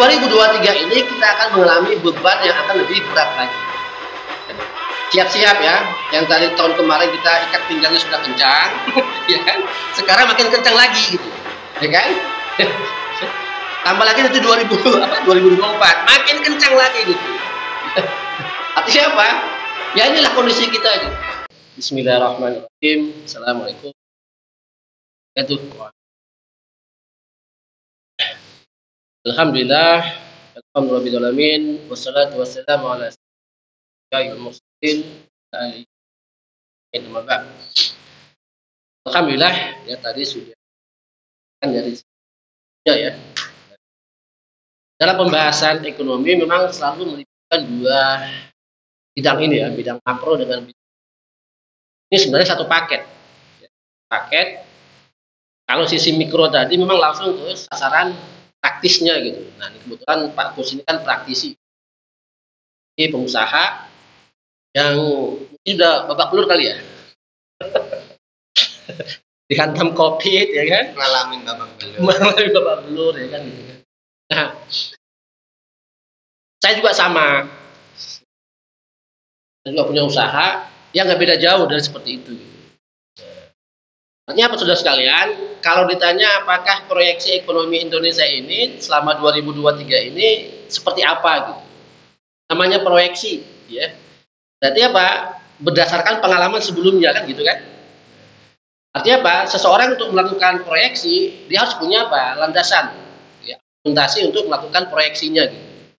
2023 ini kita akan mengalami beban yang akan lebih berat lagi. Siap-siap ya, yang tadi tahun kemarin kita ikat pinggangnya sudah kencang, ya kan? Sekarang makin kencang lagi gitu, ya kan? Tambah lagi nanti 2024 makin kencang lagi gitu. Artinya apa? Ya inilah kondisi kita gitu. Bismillahirrahmanirrahim. Assalamualaikum. Alhamdulillah, alhamdulillahirobbilalamin, wassalatu wassalamu ala sayyidil mursalin. Alhamdulillah ya tadi sudah kan dari ya. Dalam pembahasan ekonomi memang selalu melibatkan dua bidang ini ya, bidang makro dengan bidang ini sebenarnya satu paket. Paket. Kalau sisi mikro tadi memang langsung ke sasaran praktisnya gitu. Nah, ini kebetulan Pak Kus ini kan praktisi. Ini pengusaha yang ini udah babak belur kali ya. Dihantam Covid ya kan? Ngalamin babak belur ya kan gitu. Nah, saya juga sama. Saya juga punya usaha yang nggak beda jauh dari seperti itu. Artinya apa saudara sekalian, kalau ditanya apakah proyeksi ekonomi Indonesia ini selama 2023 ini seperti apa gitu. Namanya proyeksi ya. Berarti apa? Berdasarkan pengalaman sebelumnya kan gitu kan. Artinya apa? Seseorang untuk melakukan proyeksi dia harus punya apa? Landasan ya, argumentasi untuk melakukan proyeksinya gitu.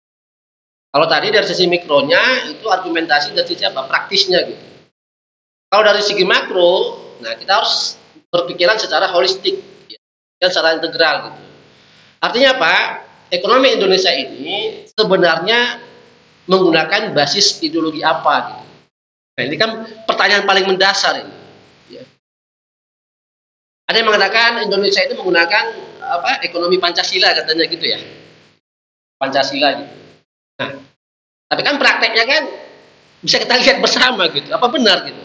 Kalau tadi dari sisi mikronya itu argumentasi dari sisi apa? Praktisnya gitu. Kalau dari segi makro, nah kita harus berpikiran secara holistik ya, dan secara integral gitu. Artinya apa? Ekonomi Indonesia ini sebenarnya menggunakan basis ideologi apa gitu. Nah, ini kan pertanyaan paling mendasar ini. Ya. Ada yang mengatakan Indonesia itu menggunakan apa? Ekonomi Pancasila katanya gitu ya. Pancasila gitu. Nah, tapi kan prakteknya kan bisa kita lihat bersama gitu. Apa benar gitu?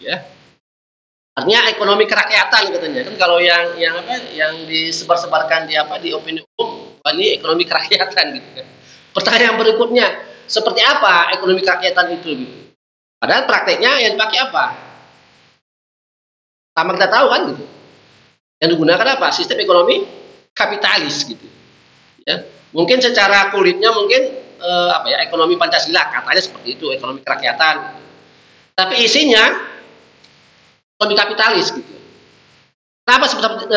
Ya. Artinya ekonomi kerakyatan katanya kan, kalau yang disebar-sebarkan di opini umum ini ekonomi kerakyatan gitu. Pertanyaan berikutnya, seperti apa ekonomi kerakyatan itu gitu. Padahal prakteknya yang dipakai apa? Sama kita tahu kan gitu. Yang digunakan apa? Sistem ekonomi kapitalis gitu. Ya. Mungkin secara kulitnya mungkin ekonomi Pancasila katanya seperti itu, ekonomi kerakyatan. Tapi isinya ekonomi kapitalis gitu. Kenapa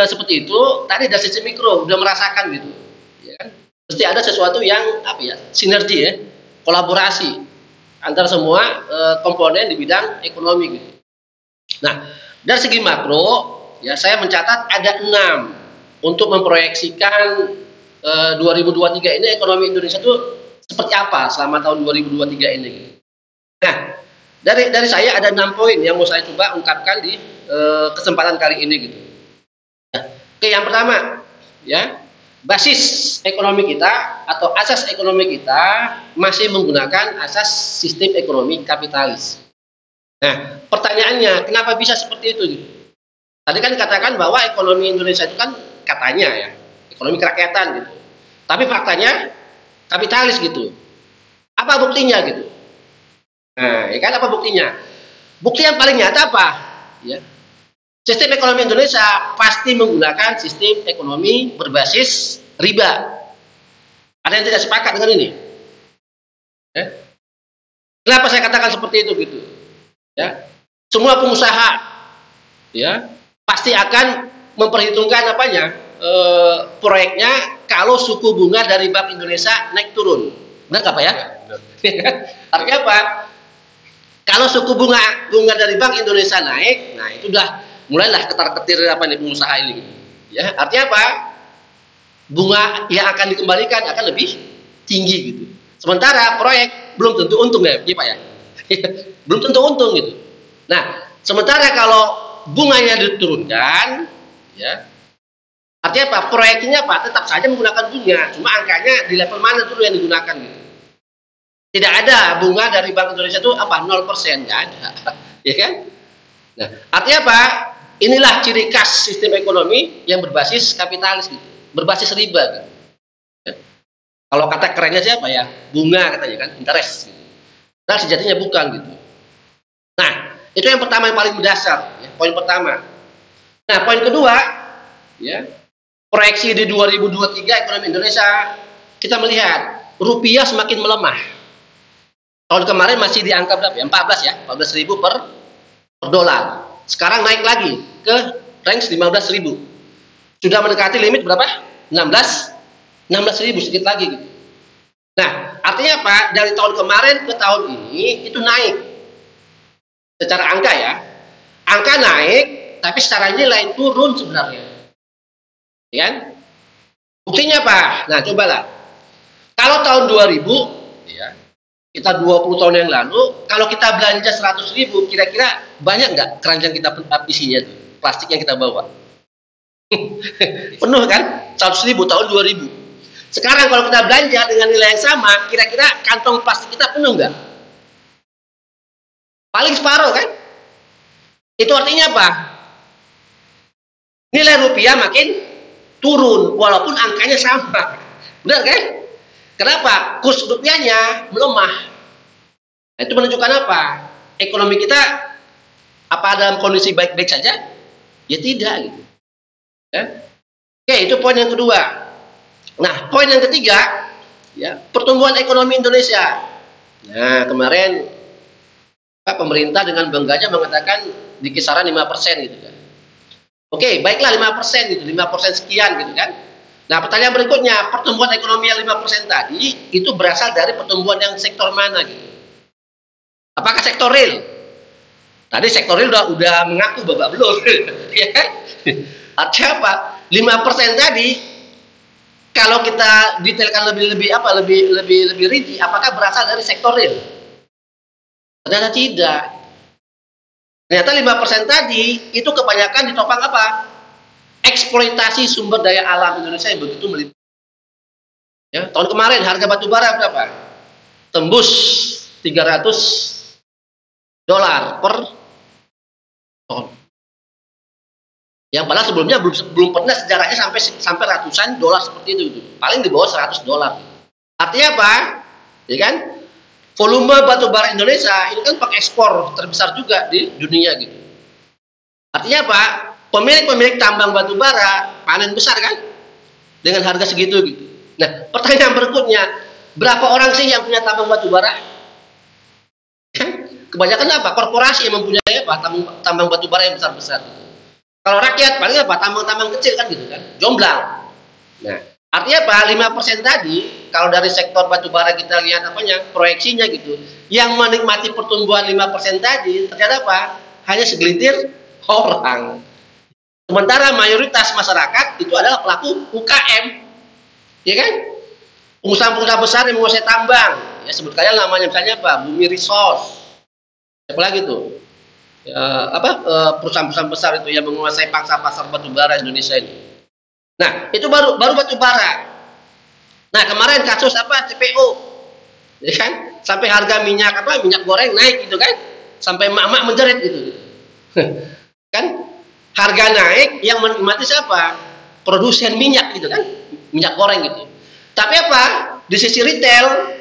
seperti itu? Tadi dari sisi mikro udah merasakan gitu, ya kan? Mesti ada sesuatu yang sinergi ya, kolaborasi antara semua komponen di bidang ekonomi gitu. Nah, dari segi makro ya saya mencatat ada 6 untuk memproyeksikan 2023 ini ekonomi Indonesia itu seperti apa selama tahun 2023 ini. Nah, dari saya ada 6 poin yang mau saya coba ungkapkan di kesempatan kali ini gitu. Nah, oke, yang pertama ya, basis ekonomi kita atau asas ekonomi kita masih menggunakan asas sistem ekonomi kapitalis. Nah, pertanyaannya kenapa bisa seperti itu gitu? Tadi kan dikatakan bahwa ekonomi Indonesia itu kan katanya ya ekonomi kerakyatan gitu. Tapi faktanya kapitalis gitu. Apa buktinya gitu? Nah, ya kan apa buktinya? Bukti yang paling nyata apa? Ya. Sistem ekonomi Indonesia pasti menggunakan sistem ekonomi berbasis riba. Ada yang tidak sepakat dengan ini? Ya. Kenapa saya katakan seperti itu gitu? Ya. Semua pengusaha ya pasti akan memperhitungkan proyeknya kalau suku bunga dari Bank Indonesia naik turun. Benar nggak Pak ya? Artinya apa? Kalau suku bunga dari Bank Indonesia naik, nah itu udah mulailah ketar-ketir pengusaha ini. Ya, artinya apa? Bunga yang akan dikembalikan akan lebih tinggi gitu. Sementara proyek belum tentu untung ya, Pak ya. Belum tentu untung gitu. Nah, sementara kalau bunganya diturunkan, ya, artinya apa? Proyeknya apa? Tetap saja menggunakan bunga, cuma angkanya di level mana dulu yang digunakan gitu. Tidak ada bunga dari Bank Indonesia itu 0%, nggak ada, ya kan? Nah, artinya apa? Inilah ciri khas sistem ekonomi yang berbasis kapitalis gitu, berbasis riba gitu. Kalau kata kerennya siapa ya? Bunga katanya kan, interest. Gitu. Nah sejatinya bukan gitu. Nah itu yang pertama yang paling mendasar, ya, poin pertama. Nah poin kedua, ya proyeksi di 2023 ekonomi Indonesia kita melihat rupiah semakin melemah. Tahun kemarin masih di angka berapa ya? 14.000 per dolar. Sekarang naik lagi ke range 15.000. Sudah mendekati limit berapa? 16.000 sedikit lagi gitu. Nah, artinya apa? Dari tahun kemarin ke tahun ini itu naik. Secara angka ya. Angka naik, tapi secara nilai turun sebenarnya. Ya kan? Buktinya apa? Nah, cobalah. Kalau tahun 2000 ya, kita 20 tahun yang lalu, kalau kita belanja 100.000, kira-kira banyak nggak keranjang kita isinya tuh, plastik yang kita bawa? Penuh kan? 100.000 tahun 2000. Sekarang kalau kita belanja dengan nilai yang sama, kira-kira kantong plastik kita penuh nggak? Paling separuh kan? Itu artinya apa? Nilai rupiah makin turun, walaupun angkanya sama. Benar kan? Kenapa? Kurs rupiahnya melemah. Nah, itu menunjukkan apa? Ekonomi kita apa dalam kondisi baik-baik saja? Ya tidak gitu. Ya. Oke, itu poin yang kedua. Nah, poin yang ketiga, ya, pertumbuhan ekonomi Indonesia. Nah, kemarin pemerintah dengan bangganya mengatakan di kisaran 5% gitu kan. Oke, baiklah 5% gitu, 5% sekian gitu kan. Nah, pertanyaan berikutnya, pertumbuhan ekonomi yang 5% tadi itu berasal dari pertumbuhan yang sektor mana gitu? Apakah sektor real? Tadi sektor real udah mengaku babak belur, ya kan? Artinya apa? 5% tadi kalau kita detailkan lebih rinci, apakah berasal dari sektor real? Ternyata tidak. Ternyata 5% tadi itu kebanyakan ditopang apa? Eksploitasi sumber daya alam Indonesia yang begitu melimpah. Ya, tahun kemarin harga batu bara berapa? Tembus 300 dolar per ton. Yang padahal sebelumnya belum pernah sejarahnya sampai ratusan dolar seperti itu. Paling di bawah 100 dolar. Artinya apa? Ya kan? Volume batu bara Indonesia ini kan pengekspor terbesar juga di dunia gitu. Artinya apa? Pemilik-pemilik tambang batu bara panen besar kan dengan harga segitu gitu. Nah, pertanyaan berikutnya, berapa orang sih yang punya tambang batu bara? Kebanyakan apa? Korporasi yang mempunyai apa? Tambang batu bara yang besar-besar. Kalau rakyat paling apa? Tambang-tambang kecil kan gitu kan, jomblang. Nah, artinya apa? 5% tadi kalau dari sektor batu bara kita lihat apanya? Proyeksinya gitu. Yang menikmati pertumbuhan 5% tadi ternyata apa? Hanya segelintir orang. Sementara mayoritas masyarakat itu adalah pelaku UKM, ya kan? Pengusaha-pengusaha besar yang menguasai tambang, ya sebut kalian namanya misalnya apa? Bumi Resource, apa lagi tuh? Perusahaan-perusahaan besar itu yang menguasai pangsa pasar batu bara Indonesia ini. Nah, itu baru batu bara. Nah, kemarin kasus apa? CPO, ya kan? Sampai harga minyak goreng naik gitu kan? Sampai emak-emak menjerit gitu. Kan? Harga naik yang menikmati siapa? Produsen minyak gitu kan, minyak goreng gitu. Tapi apa? Di sisi retail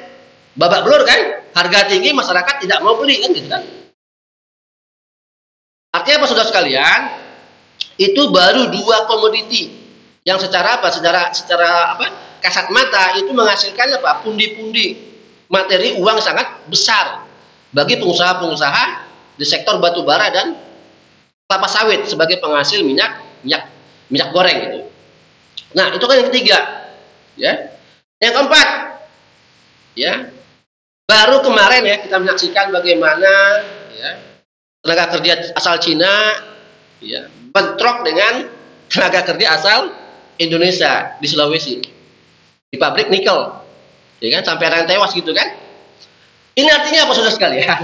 babak belur kan, harga tinggi masyarakat tidak mau beli kan gitu kan. Artinya apa saudara sekalian? Itu baru dua komoditi yang secara kasat mata itu menghasilkan apa? Pundi-pundi materi uang sangat besar bagi pengusaha-pengusaha di sektor batu bara dan kelapa sawit sebagai penghasil minyak goreng gitu. Nah, itu kan yang ketiga, ya. Yang keempat, ya. Baru kemarin ya kita menyaksikan bagaimana ya tenaga kerja asal Cina ya bentrok dengan tenaga kerja asal Indonesia di Sulawesi di pabrik nikel, ya kan, sampai ada yang tewas gitu kan. Ini artinya apa saudara sekalian?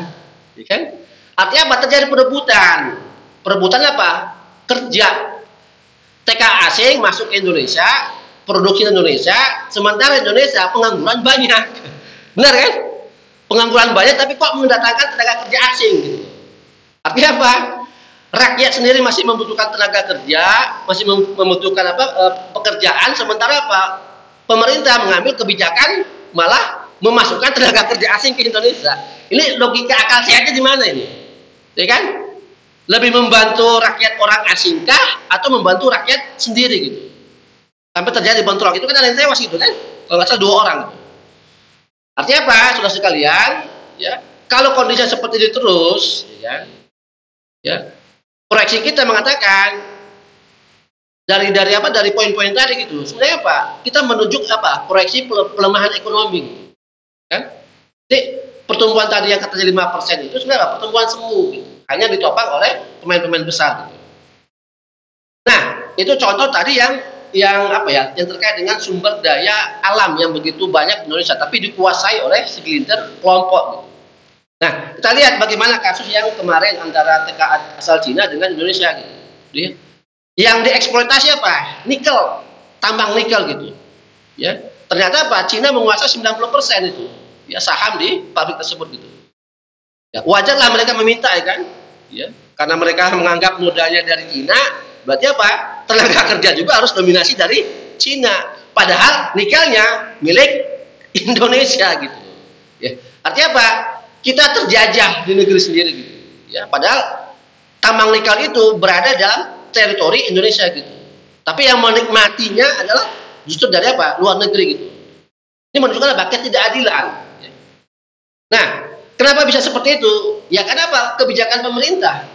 Ya kan? Artinya apa? Terjadi perebutan apa? Kerja. TK asing masuk ke Indonesia, produksi Indonesia, sementara Indonesia pengangguran banyak. Benar kan? Pengangguran banyak tapi kok mendatangkan tenaga kerja asing gitu. Artinya apa? Rakyat sendiri masih membutuhkan tenaga kerja, masih membutuhkan pekerjaan, sementara apa? pemerintah mengambil kebijakan malah memasukkan tenaga kerja asing ke Indonesia. Ini logika akal sehatnya di mana ini? Ya kan? Lebih membantu rakyat orang asingkah atau membantu rakyat sendiri gitu? Sampai terjadi bentrok, itu kan ada yang tewas gitu kan? Kalau nggak salah 2 orang gitu. Artinya apa, saudara sekalian? Ya, kalau kondisi seperti ini terus, ya, ya, proyeksi kita mengatakan dari poin-poin tadi gitu. Sebenarnya apa? Kita menuju apa? Proyeksi pelemahan ekonomi, kan? Jadi pertumbuhan tadi yang katanya 5% itu sebenarnya pertumbuhan semu, gitu. Hanya ditopang oleh pemain-pemain besar. Gitu. Nah, itu contoh tadi yang apa ya? Yang terkait dengan sumber daya alam yang begitu banyak di Indonesia, tapi dikuasai oleh segelintir kelompok. Gitu. Nah, kita lihat bagaimana kasus yang kemarin antara TKA asal Cina dengan Indonesia. Gitu. Yang dieksploitasi apa? Nikel, tambang nikel gitu. Ya, ternyata apa? Cina menguasai 90% itu. Ya, saham di pabrik tersebut gitu. Ya, wajarlah mereka meminta ya kan? Ya, karena mereka menganggap modalnya dari Cina, berarti apa? Tenaga kerja juga harus dominasi dari Cina. Padahal nikelnya milik Indonesia gitu. Ya, artinya apa? Kita terjajah di negeri sendiri gitu. Ya, padahal tambang nikel itu berada dalam teritori Indonesia gitu. Tapi yang menikmatinya adalah justru dari apa? Luar negeri gitu. Ini menunjukkan apa? Ketidakadilan. Ya. Nah, kenapa bisa seperti itu? Ya karena apa? Kebijakan pemerintah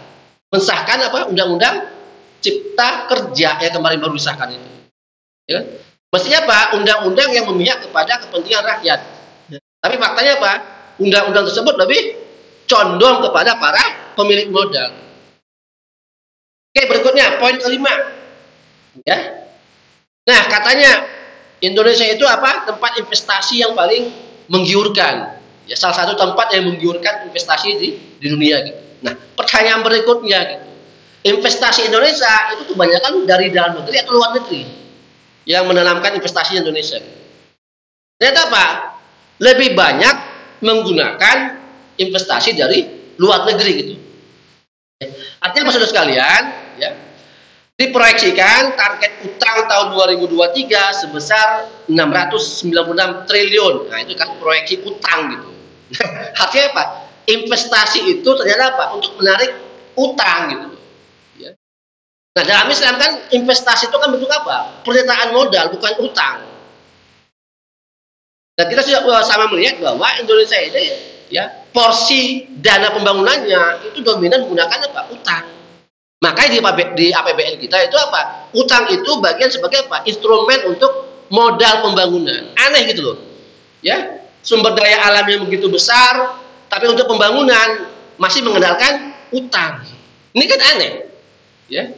mensahkan apa? Undang-undang Cipta Kerja yang kemarin baru disahkan itu. Ya. Mestinya apa? Undang-undang yang memihak kepada kepentingan rakyat. Ya. Tapi faktanya apa? Undang-undang tersebut lebih condong kepada para pemilik modal. Oke, berikutnya poin kelima. Ya. Nah, katanya Indonesia itu apa? Tempat investasi yang paling menggiurkan. Ya, salah satu tempat yang menggiurkan investasi di dunia gitu. Nah, pertanyaan berikutnya gitu. Investasi Indonesia itu kebanyakan dari dalam negeri atau luar negeri yang menanamkan investasi Indonesia. Gitu. Ternyata apa? Lebih banyak menggunakan investasi dari luar negeri gitu. Artinya maksud sekalian, ya, diproyeksikan target utang tahun 2023 sebesar 696 triliun. Nah, itu kan proyeksi utang gitu. Artinya apa? Investasi itu ternyata apa? Untuk menarik utang gitu. Ya. Nah, dalam Islam kan investasi itu kan bentuk apa? Penyertaan modal, bukan utang. Dan kita sudah sama melihat bahwa Indonesia ini, ya, porsi dana pembangunannya itu dominan menggunakan apa? Utang. Makanya di APBN kita itu apa? Utang itu bagian sebagai apa? Instrumen untuk modal pembangunan. Aneh gitu loh. Ya, sumber daya alam yang begitu besar, tapi untuk pembangunan masih mengandalkan utang. Ini kan aneh. Ya.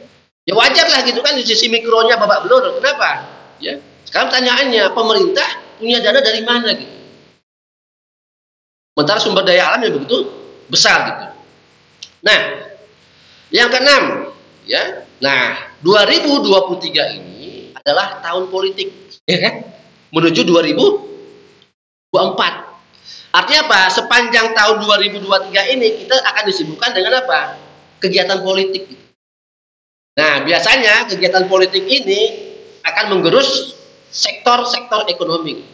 Ya wajar lah gitu kan, di sisi mikronya babak belur. Kenapa? Ya. Sekarang pertanyaannya, pemerintah punya dana dari mana gitu? Sementara sumber daya alam yang begitu besar gitu. Nah, yang keenam, ya. Nah, 2023 ini adalah tahun politik, ya kan? Menuju 2024. Artinya apa? Sepanjang tahun 2023 ini kita akan disibukkan dengan apa? Kegiatan politik. Nah, biasanya kegiatan politik ini akan menggerus sektor-sektor ekonomi.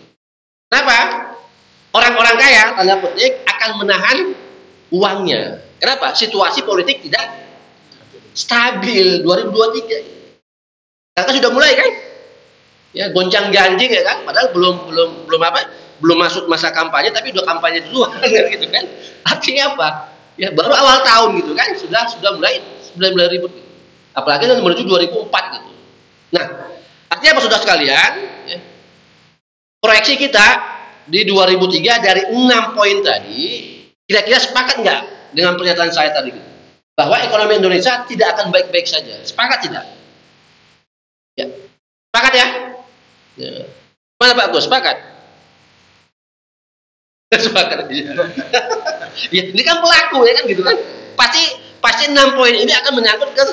Kenapa? Orang-orang kaya, tanda petik, akan menahan uangnya. Kenapa? Situasi politik tidak stabil 2023. Karena sudah mulai kan? Ya, goncang ganjing ya kan? Padahal belum masuk masa kampanye, tapi udah kampanye duluan gitu kan? Artinya apa? Ya baru awal tahun gitu kan? Sudah mulai ribut. Gitu. Apalagi nanti menuju 2004 gitu. Nah, artinya apa saudara sekalian? Ya, proyeksi kita di 2003 dari 6 poin tadi, kira-kira sepakat nggak dengan pernyataan saya tadi gitu? Bahwa ekonomi Indonesia tidak akan baik-baik saja. Sepakat tidak? Ya. Sepakat ya? Ya. Mana Pak Gus? Sepakat? Sepakat ya. Ya, ini kan pelaku ya kan gitu kan? Pasti 6 poin ini akan menyangkut ke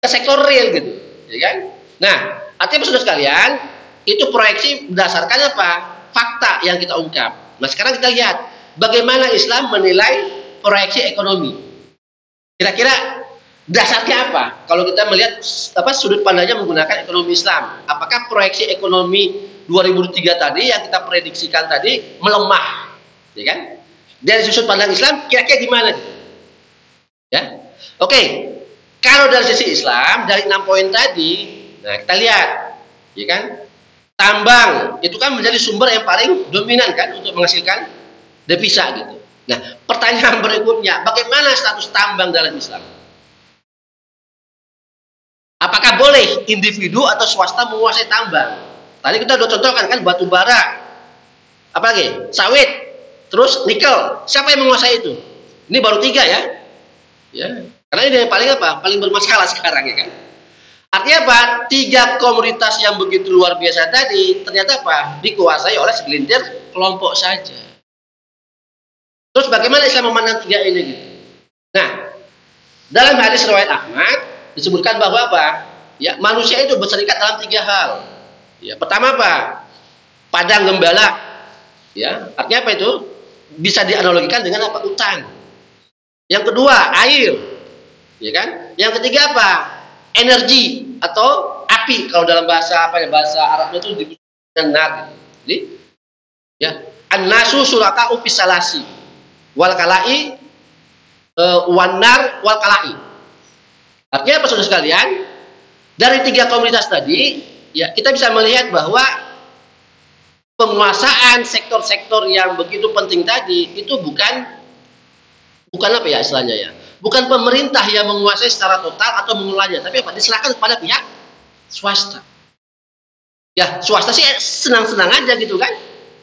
sektor real gitu, ya kan? Nah, artinya saudara sekalian, itu proyeksi berdasarkan apa? Fakta yang kita ungkap. Nah, sekarang kita lihat bagaimana Islam menilai proyeksi ekonomi. Kira-kira dasarnya apa? Kalau kita melihat apa sudut pandangnya menggunakan ekonomi Islam, apakah proyeksi ekonomi 2003 tadi yang kita prediksikan tadi melemah, ya kan? Dari sudut pandang Islam kira-kira gimana? Ya, oke. Kalau dari sisi Islam dari 6 poin tadi, nah kita lihat, ya kan? Tambang itu kan menjadi sumber yang paling dominan kan untuk menghasilkan devisa gitu. Nah, pertanyaan berikutnya, bagaimana status tambang dalam Islam? Apakah boleh individu atau swasta menguasai tambang? Tadi kita sudah contohkan kan batu bara, apalagi sawit, terus nikel. Siapa yang menguasai itu? Ini baru 3 ya. Ya, karena ini yang paling apa? Paling bermasalah sekarang ya kan. Artinya apa? 3 komoditas yang begitu luar biasa tadi ternyata apa? Dikuasai oleh segelintir kelompok saja. Terus bagaimana Islam memandang 3 ini gitu? Nah, dalam hadis riwayat Ahmad disebutkan bahwa apa? Ya, manusia itu berserikat dalam 3 hal. Ya, pertama apa? Padang gembala. Ya, artinya apa itu? Bisa dianalogikan dengan apa? Hutan. Yang kedua, air. Ya kan? Yang ketiga apa? Energi atau api kalau dalam bahasa apa ya, bahasa Arabnya itu disebutkan nar. Jadi ya, an-nasu suraka upisalasi wal kalai wanar wal kalai. Artinya apa saudara sekalian? Dari 3 komunitas tadi, ya kita bisa melihat bahwa penguasaan sektor-sektor yang begitu penting tadi itu bukan apa ya istilahnya ya, bukan pemerintah yang menguasai secara total atau mengelolanya, tapi apa? Diserahkan kepada pihak swasta. Ya, swasta sih senang-senang aja gitu kan.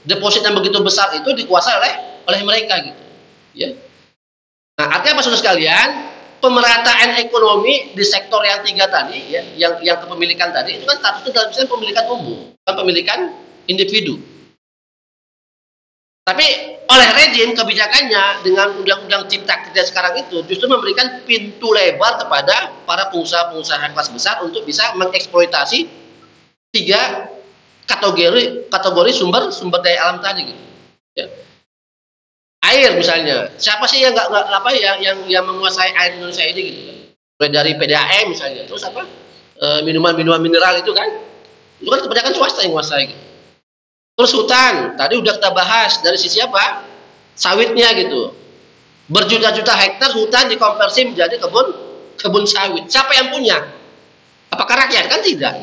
Deposit yang begitu besar itu dikuasai oleh mereka gitu. Ya. Nah, artinya apa saudara sekalian? Pemerataan ekonomi di sektor yang 3 tadi, ya, yang kepemilikan tadi itu kan statusnya dalam Islam pemilikan umum, bukan pemilikan individu. Tapi oleh rejim kebijakannya dengan undang-undang cipta kerja sekarang itu justru memberikan pintu lebar kepada para pengusaha-pengusaha kelas besar untuk bisa mengeksploitasi 3 kategori sumber daya alam tadi gitu. Ya. Air misalnya, siapa sih yang nggak apa yang menguasai air Indonesia ini gitu kan? Mulai dari PDAM misalnya, terus apa minuman-minuman mineral itu kan kebanyakan swasta yang menguasai gitu. Terus hutan, tadi udah kita bahas dari sisi apa? Sawitnya gitu. Berjuta-juta hektar hutan dikonversi menjadi kebun sawit. Siapa yang punya? Apakah rakyat? Kan tidak.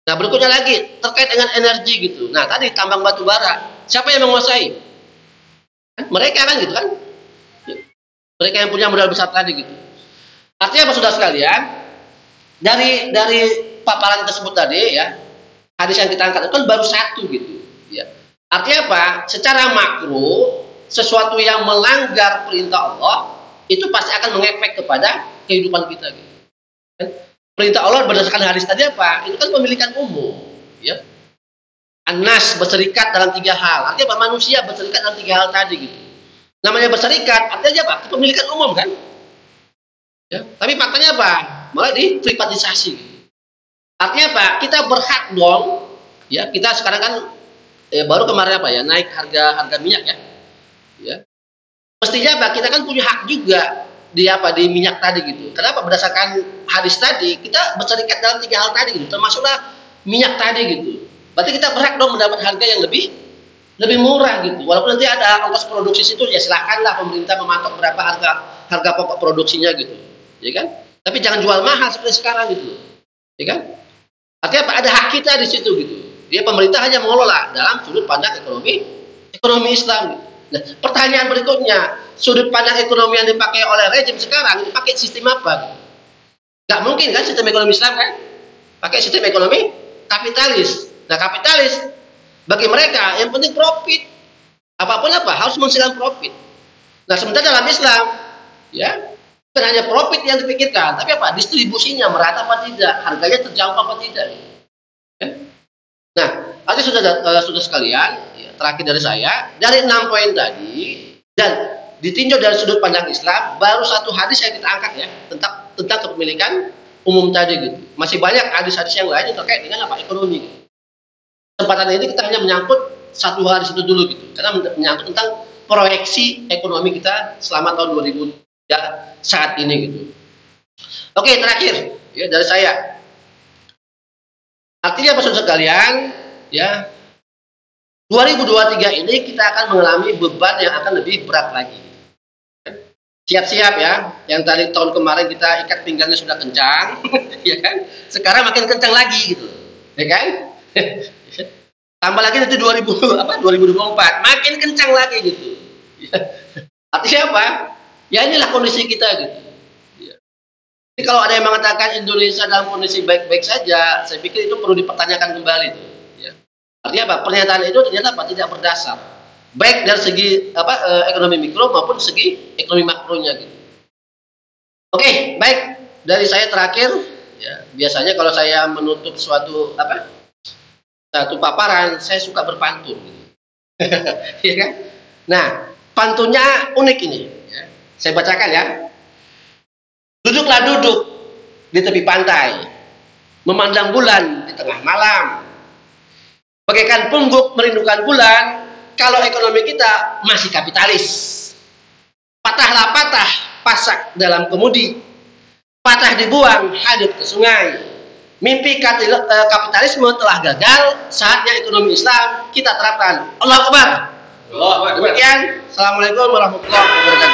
Nah, berikutnya lagi terkait dengan energi gitu. Nah, tadi tambang batu bara, siapa yang menguasai? Mereka kan gitu kan? Mereka yang punya modal besar tadi gitu. Artinya apa saudara sekalian? Dari paparan tersebut tadi ya, hadis yang kita angkat itu kan baru 1 gitu. Ya. Artinya apa? Secara makro, sesuatu yang melanggar perintah Allah itu pasti akan mengefek kepada kehidupan kita. Gitu. Perintah Allah berdasarkan hadis tadi apa? Itu kan pemilikan umum. Ya. An-nas berserikat dalam 3 hal. Artinya apa? Manusia berserikat dalam 3 hal tadi. Gitu. Namanya berserikat, artinya apa? Kepemilikan umum kan? Ya. Tapi faktanya apa? Malah diprivatisasi. Gitu. Artinya apa? Kita berhak dong. Ya, kita sekarang kan baru kemarin apa ya naik harga minyak ya. Ya. Mestinya apa? Kita kan punya hak juga di minyak tadi gitu. Kenapa? Berdasarkan hadis tadi kita berserikat dalam 3 hal tadi gitu. Termasuklah minyak tadi gitu. Berarti kita berhak dong mendapat harga yang lebih murah gitu. Walaupun nanti ada ongkos produksi situ ya silakanlah pemerintah mematok berapa harga pokok produksinya gitu. Ya kan? Tapi jangan jual mahal seperti sekarang gitu. Ya kan? Artinya apa? Ada hak kita di situ gitu. Dia pemerintah hanya mengelola dalam sudut pandang ekonomi Islam. Nah, pertanyaan berikutnya, sudut pandang ekonomi yang dipakai oleh rejim sekarang dipakai sistem apa? Gak mungkin kan sistem ekonomi Islam kan? Pakai sistem ekonomi kapitalis. Nah, kapitalis bagi mereka yang penting profit. Apapun harus menghasilkan profit. Nah, sementara dalam Islam, ya bukan hanya profit yang dipikirkan, tapi apa? Distribusinya merata apa tidak, harganya terjangkau apa tidak. Ya? Nah, artinya sudah sekalian, ya, terakhir dari saya, dari 6 poin tadi dan ditinjau dari sudut pandang Islam, baru 1 hadis yang kita angkat ya tentang kepemilikan umum tadi gitu. Masih banyak hadis-hadis yang lain yang terkait dengan ekonomi. Gitu. Kesempatan ini kita hanya menyangkut 1 hadis itu dulu gitu, karena menyangkut tentang proyeksi ekonomi kita selama tahun 2003 saat ini gitu. Oke, terakhir ya dari saya. Artinya apa saudara sekalian? ya 2023 ini kita akan mengalami beban yang akan lebih berat lagi. Siap-siap ya, yang tadi tahun kemarin kita ikat pinggangnya sudah kencang, ya kan? Sekarang makin kencang lagi gitu, ya kan? Tambah lagi nanti 2024 makin kencang lagi gitu. Artinya apa? Ya inilah kondisi kita gitu. Jadi kalau ada yang mengatakan Indonesia dalam kondisi baik-baik saja, saya pikir itu perlu dipertanyakan kembali. Ya. Artinya apa? Pernyataan itu ternyata apa? Tidak berdasar. Baik dari segi ekonomi mikro maupun segi ekonomi makronya gitu. Oke, baik. Dari saya terakhir, ya, biasanya kalau saya menutup satu paparan, saya suka berpantun. Ya kan? Nah, pantunnya unik ini. Ya. Saya bacakan ya. Duduklah duduk di tepi pantai, memandang bulan di tengah malam. Bagaikan pungguk merindukan bulan, kalau ekonomi kita masih kapitalis. Patahlah patah, pasak dalam kemudi. Patah dibuang, hadut ke sungai. Mimpi kapitalisme telah gagal, saatnya ekonomi Islam kita terapkan. Allahu Akbar. Demikian. Assalamualaikum warahmatullahi wabarakatuh.